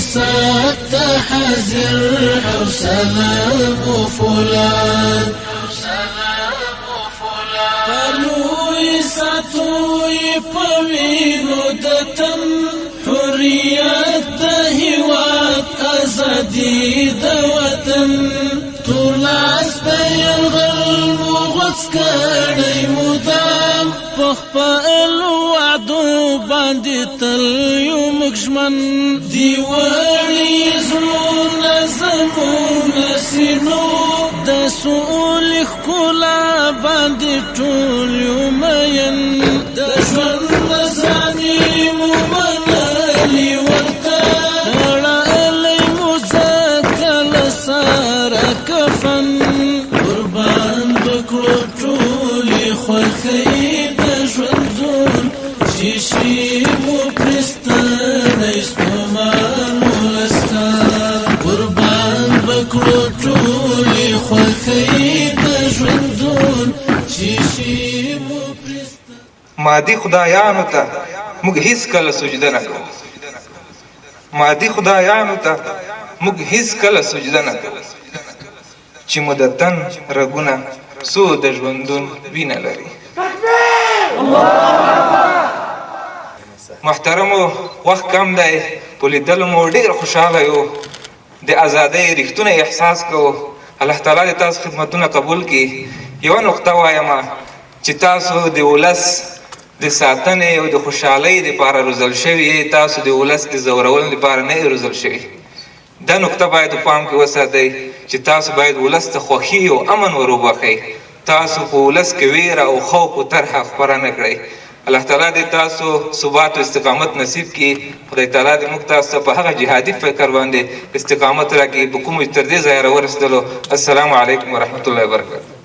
سات حذر حوصله فولاد پلوی ساتوی پوینو دتن حریت د هیواد ازادي د وطن تولاس د یرغل مغوڅ کړی مدام پخپل وعدو باندې تل یو مکشمن دی وړي زړونه زموږ سینو د سؤال ښکلا باندې ټول یو مین د ژوند مزاني مو منلي ورته تړلی مو ځکه له سره کفن قربان به کړو ټولې خوښۍ د ژوندون چې شي مو پرې ستړی ستومان ولسته قربان به کړو ټولې خوښۍ د ژوندون چې شي مو پرې مادي خدایانو ته موږ هیڅ کله سجده نه کوو مادي خدایانو ته موږ هیڅ کله سجده نه کوو چې مو د تن رګونه څو د ژوندون وینه لري محترمو وخت کم دی په لیدلو مو ډېر خوشحاله یو د ازادۍ رښتونی احساس کوو الله تعالی د تاسو خدمتونه قبول کړي یوه نقطه وایم چې تاسو د ولس د ساتنې او د خوشحالۍ دپاره روزل شوي تاسو د ولس د ځورولو دپاره نه یې روزل شوي دا نقطه باید په پام کې وساتئ چې تاسو باید ولس ته خوښي او امن ور وبخئ تاسو په ولس کې ویره او خوف او طرحه خپره نه کړئ الله تعالی دې تاسو ثبات او استقامت نصیب کړي خدای تعالی دې موږ تاسو په هغه جهادي فکر باندې استقامت راکړي په کوم تر دې ځایه راورسېدلو السلام علیکم ورحمت الله وبرکاته